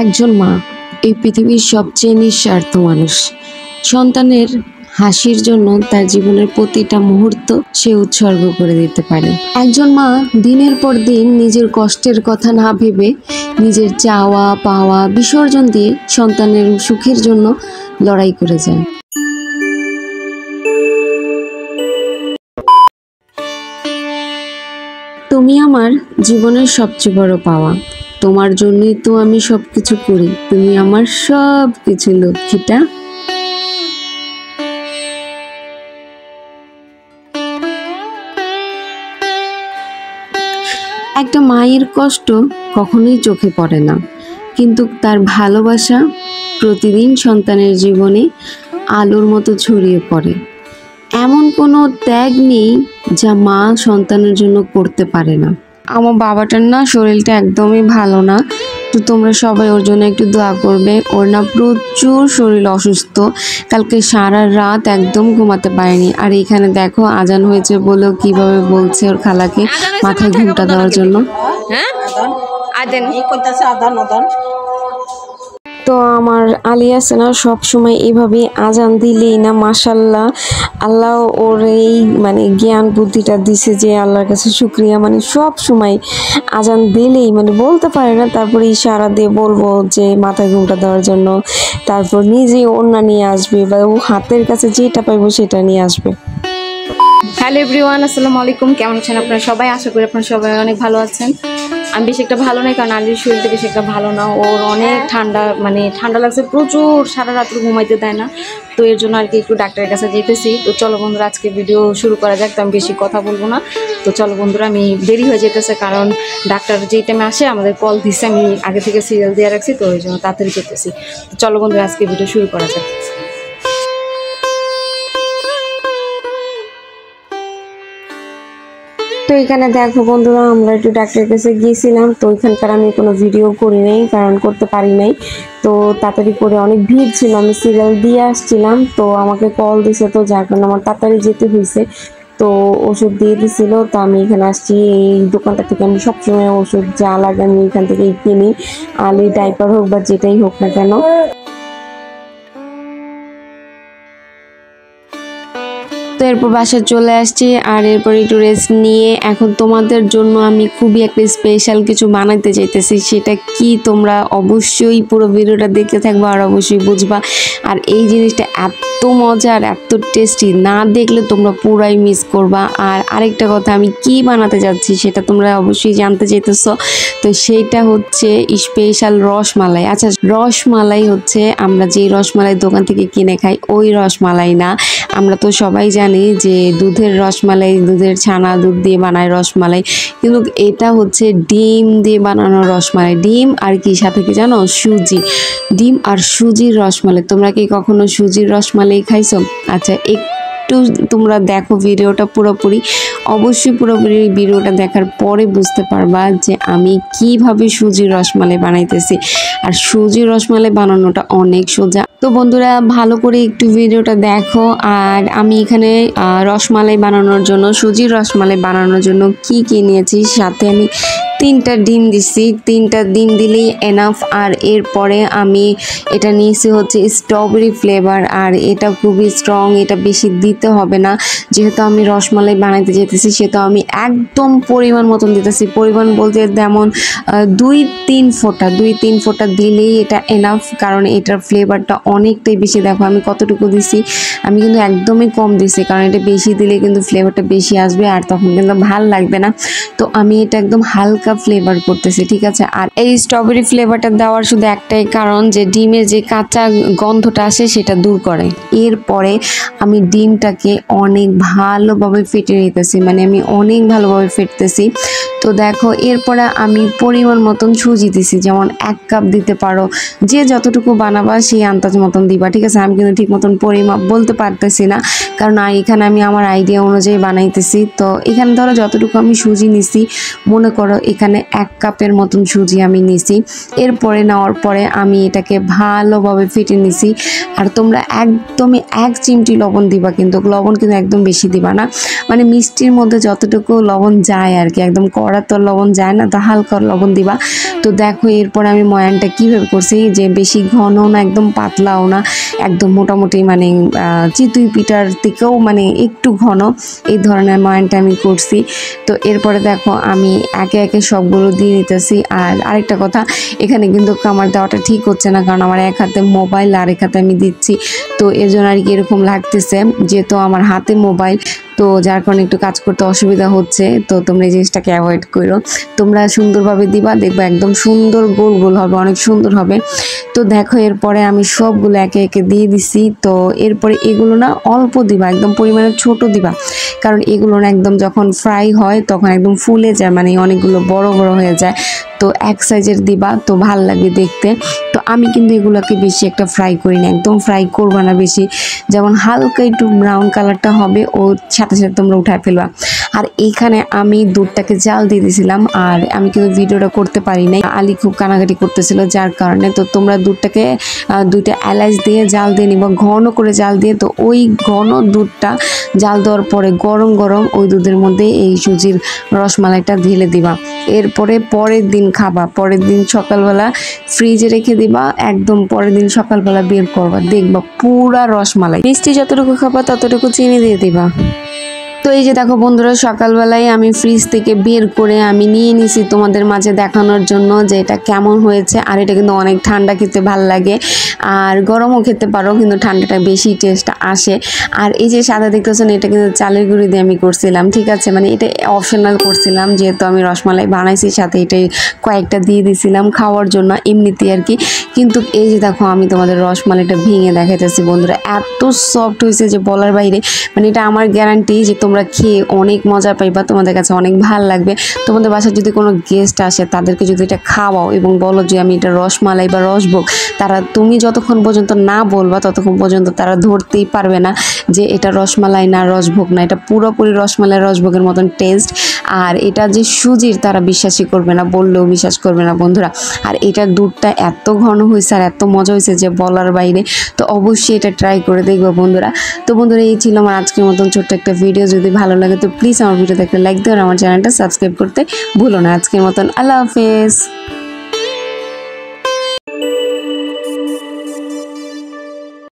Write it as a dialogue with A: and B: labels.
A: একজন মা এই পৃথিবীর সবচেয়ে নিঃস্বার্থ মানুষ। সন্তানের হাসির জন্য তার জীবনের প্রতিটা মুহূর্ত সে উৎসর্গ করে দিতে পারে। একজন মা দিনের পর দিন নিজের কষ্টের কথা না ভেবে নিজের চাওয়া পাওয়া বিসর্জন দিয়ে সন্তানের সুখের জন্য লড়াই করে যায়। তুমি আমার জীবনের সবচেয়ে বড় পাওয়া। তোমার জন্যই তো আমি সবকিছু করি। তুমি আমার সব কিছু, লক্ষ্মীটা। একটা মায়ের কষ্ট কখনোই চোখে পড়ে না, কিন্তু তার ভালোবাসা প্রতিদিন সন্তানের জীবনে আলোর মতো ছড়িয়ে পড়ে। এমন কোনো ত্যাগ নেই যা মা সন্তানের জন্য করতে পারে না। আমার বাবাটার না শরীরটা একদমই ভালো না, তো তোমরা সবাই ওর জন্য একটু দোয়া করবে। ওর না প্রচুর শরীর অসুস্থ, কালকে সারা রাত একদম ঘুমাতে পারেনি। আর এখানে দেখো আজান হয়েছে বলেও কিভাবে বলছে ওর খালাকে মাথায় ঘুমটা দেওয়ার জন্য। তো আমার আলিয়াস না সব সময় এইভাবে আজান দিলেই না মাশাল্লাহ, আল্লাহ ওর এই জ্ঞান বুদ্ধিটা দিছে যে আল্লাহর কাছে শুকরিয়া। সব সময় আজান দিলেই বলতে পারে না, তারপরে ইশারা দিয়ে বলবো যে মাথায় ঘুমটা দেওয়ার জন্য, তারপর নিজে ওড়না নিয়ে আসবে বা ও হাতের কাছে যেটা পাইবো সেটা নিয়ে আসবে।
B: হ্যালো এভরিওয়ান, আসসালামু আলাইকুম। কেমন আছেন আপনারা সবাই? আশা করি আপনারা সবাই অনেক ভালো আছেন। আমি বেশি একটা ভালো নাই, কারণ আলির শরীরটা বেশি একটা ভালো না। ওর অনেক ঠান্ডা লাগছে প্রচুর, সারা রাত্রে ঘুমাইতে দেয় না। তো এর জন্য আর কি একটু ডাক্তারের কাছে যেতেছি। তো চলো বন্ধুরা, আজকে ভিডিও শুরু করা যাক। তো আমি বেশি কথা বলবো না। তো চলো বন্ধুরা, আমি দেরি হয়ে যেতেছে, কারণ ডাক্তার যেই টাইমে আসে আমাদের কল দিচ্ছে, আমি আগে থেকে সিরিয়াল দিয়ে রাখছি, তো ওই জন্য তাড়াতাড়ি যেতেছি। তো চলো বন্ধুরা, আজকে ভিডিও শুরু করা যাক।
A: তো এখানে দেখো বন্ধুরা, আমরা একটু ডাক্তারের কাছে গিয়েছিলাম। তো ওইখানকার আমি কোনো ভিডিও করি নাই, কারণ করতে পারি নাই। তো তাড়াতাড়ি করে অনেক ভিড় ছিল, আমি সিরিয়াল দিয়ে আসছিলাম। তো আমাকে কল দিছে, তো যার কারণে আমার তাড়াতাড়ি যেতে হয়েছে। তো ওষুধ দিয়ে দিছিল। তো আমি এখানে আসছি, এই দোকানটা থেকে আমি সবসময় ওষুধ যা লাগে আমি এখান থেকেই কিনি, আলি ডাইপার হোক বা যেটাই হোক না কেন। তো এরপর বাসায় চলে আসছি, আর এরপর একটু রেস্ট নিয়ে এখন তোমাদের জন্য আমি খুবই একটা স্পেশাল কিছু বানাইতে চাইতেছি। সেটা কি তোমরা অবশ্যই পুরো ভিডিওটা দেখতে থাকবা আর অবশ্যই বুঝবা। আর এই জিনিসটা এত মজার, এত টেস্টি, না দেখলে তোমরা পুরাই মিস করবা। আর আরেকটা কথা, আমি কি বানাতে যাচ্ছি সেটা তোমরা অবশ্যই জানতে চাইতেছ। তো সেইটা হচ্ছে স্পেশাল রসমালাই। আচ্ছা, রসমালাই হচ্ছে আমরা যে রসমালাই দোকান থেকে কিনে খাই ওই রসমালাই না। আমরা তো সবাই জানি যে দুধের রসমালাই, দুধের ছানা দুধ দিয়ে বানায় রসমালাই, কিন্তু এটা হচ্ছে ডিম দিয়ে বানানো রসমালাই। ডিম আর কি সাথে কি জানো? সুজি। ডিম আর সুজির রসমালাই। তোমরা কি কখনো সুজির রসমালাই খাইছো? আচ্ছা, একটু তোমরা দেখো ভিডিওটা পুরোপুরি, অবশ্যই পুরোপুরি ভিডিওটা দেখার পরে বুঝতে পারবা যে আমি কিভাবে সুজির রসমালাই বানাইতেছি। আর সুজির রসমালাই বানানোটা অনেক সোজা। তো বন্ধুরা, ভালো করে একটু ভিডিওটা দেখো। আর আমি এখানে রসমালাই বানানোর জন্য, সুজির রসমালাই বানানোর জন্য কি কি নিয়েছি, সাথে আমি 3টা ডিম দিছি। 3টা ডিম দিলেই এনাফ। আর এরপরে আমি এটা নিয়েছি হচ্ছে স্ট্রবেরি ফ্লেভার, আর এটা খুবই স্ট্রং, এটা বেশি দিতে হবে না। যেহেতু আমি রসমালাই বানাইতে যেতেছি সেহেতু আমি একদম পরিমাণ মতন দিতেছি। পরিমাণ বলতে যেমন 2-3 ফোঁটা দিলেই এটা এনাফ, কারণ এটার ফ্লেভারটা অনেকটাই বেশি। দেখো আমি কতটুকু দিছি, আমি কিন্তু একদমই কম দিছি, কারণ এটা বেশি দিলে কিন্তু ফ্লেভারটা বেশি আসবে আর তখন কিন্তু ভাল লাগবে না। তো আমি এটা একদম হালকা ফ্লেভার করতেছি, ঠিক আছে। আর এই স্ট্রবেরি ফ্লেভারটা দেওয়ার শুধু একটাই কারণ, যে ডিমের যে কাঁচা গন্ধটা আসে সেটা দূর করে। এরপরে আমি ডিমটাকে অনেক ভালোভাবে ফেটে নিতেছি, আমি অনেক ভালোভাবে ফেটতেছি। তো দেখো এরপরে আমি পরিমাণ মতন সুজি দিছি, যেমন 1 কাপ দিতে পারো, যে যতটুকু বানাবা সেই আন্দাজ মতন দিবা, ঠিক আছে। আমি কিন্তু ঠিক মতন পরিমাপ বলতে পারতেছি না, কারণ এখানে আমি আমার আইডিয়া অনুযায়ী বানাইতেছি। তো এখানে ধরো যতটুকু আমি সুজি নিছি, মনে করো এখানে 1 কাপের মতন সুজি আমি নিছি। এরপরে নেওয়ার পরে আমি এটাকে ভালোভাবে ফেটে নিছি। আর তোমরা একদমই 1 চিমটি লবণ দিবা, কিন্তু লবণ কিন্তু একদম বেশি দিবা না, মিষ্টির মধ্যে যতটুকু লবণ যায় আর কি, একদম কড়া বড়া তো লবণ যায় না, তো হালকা লবণ দিবা। তো দেখো এরপর আমি ময়ানটা কীভাবে করছি, যে বেশি ঘন না একদম পাতলাও না, একদম মোটামুটি মানে চিতুই পিঠার থেকেও মানে একটু ঘন, এই ধরনের ময়ানটা আমি করছি। তো এরপরে দেখো আমি একে একে সবগুলো দিয়ে নিতেছি। আর আরেকটা কথা, এখানে কিন্তু আমার দেওয়াটা ঠিক হচ্ছে না, কারণ আমার এক হাতে মোবাইল আর এক হাতে আমি দিচ্ছি, তো এর জন্য আর কি এরকম লাগতেছে, যেহেতু আমার হাতে মোবাইল, তো যার কারণে একটু কাজ করতে অসুবিধা হচ্ছে। তো তোমরা এই জিনিসটাকে অ্যাভয়েড করো, তোমরা সুন্দরভাবে দিবা, দেখবা একদম সুন্দর গোল গোল হবে, অনেক সুন্দর হবে। তো দেখো এরপরে আমি সবগুলো একে একে দিয়ে দিছি। তো এরপরে এগুলো না অল্প দিবা, একদম পরিমাণে ছোট দিবা, কারণ এগুলো না একদম যখন ফ্রাই হয় তখন একদম ফুলে যায়, মানে অনেকগুলো বড় বড় হয়ে যায়। তো এক সাইজের দিবা, তো ভাল লাগবে দেখতে। তো আমি কিন্তু এগুলোকে বেশি একটা ফ্রাই করি না, একদম ফ্রাই করবা না বেশি, যেমন হালকা একটু ব্রাউন কালারটা হবে ওর সাথে সাথে তোমরা উঠায় ফেলবা। আর এইখানে আমি দুধটাকে জাল দিয়ে দিয়েছিলাম, আর আমি কিন্তু ভিডিওটা করতে পারি নাই, আলী খুব কানাকাটি করতেছিল যার কারণে। তো তোমরা দুধটাকে 2টা এলাচ দিয়ে জাল দিয়ে নিবা, ঘন করে জাল দিয়ে। তো ওই ঘন দুধটা জাল দেওয়ার পরে গরম গরম ওই দুধের মধ্যে এই সুজির রসমালাইটা ঢেলে দিবা। এরপরে পরের দিন খাবা, পরের দিন সকালবেলা ফ্রিজে রেখে দিবা, একদম পরের দিন সকালবেলা বের করবা, দেখবা পুরা রসমালাই। মিষ্টি যতটুকু খাবা ততটুকু চিনি দিয়ে দিবা। তো এই যে দেখো বন্ধুরা, সকালবেলায় আমি ফ্রিজ থেকে বের করে আমি নিয়ে নিছি তোমাদের মাঝে দেখানোর জন্য যে এটা কেমন হয়েছে। আর এটা কিন্তু অনেক ঠান্ডা, খেতে ভাল লাগে, আর গরমও খেতে পারো, কিন্তু ঠান্ডাটা বেশি টেস্ট আসে। আর এই যে সাদা দেখতেছেন, এটা কিন্তু চালের গুঁড়ি দিয়ে আমি করছিলাম, ঠিক আছে, মানে এটা অপশনাল করছিলাম, যেহেতু আমি রসমালাই বানাইছি, সাথে এটাই কয়েকটা দিয়ে দিছিলাম খাওয়ার জন্য এমনিতেই আর কি। কিন্তু এই যে দেখো আমি তোমাদের রসমালাইটা ভেঙে দেখাইতেছি বন্ধুরা, এত সফট হয়েছে যে বলার বাইরে, মানে এটা আমার গ্যারান্টি যে তোমরা খেয়ে অনেক মজা পাইবা, তোমাদের কাছে অনেক ভালো লাগবে। তোমাদের বাসায় যদি কোনো গেস্ট আসে তাদেরকে যদি এটা খাওয়াও এবং বলো যে আমি এটা রসমালাই বা রসভোগ, তারা তুমি যতক্ষণ পর্যন্ত না বলবা ততক্ষণ পর্যন্ত তারা ধরতেই পারবে না যে এটা রসমালাই না রসভোগ না, এটা পুরোপুরি রসমালাই রসভোগের মতন টেস্ট। আর এটা যে সুজির, তারা বিশ্বাসই করবে না, বললেও বিশ্বাস করবে না বন্ধুরা। আর এটার দুধটা এত ঘন হয়েছে আর এত মজা হয়েছে যে বলার বাইরে। তো অবশ্যই এটা ট্রাই করে দেখবো বন্ধুরা। তো বন্ধুরা এই ছিল আমার আজকের মতন ছোট্ট একটা ভিডিও। যদি ভালো লাগে তো প্লিজ আমার ভিডিওতে একটা লাইক দিও আর আমার চ্যানেলটা সাবস্ক্রাইব করতে ভুলো না। আজকের মতন আল্লাহ হাফেজ।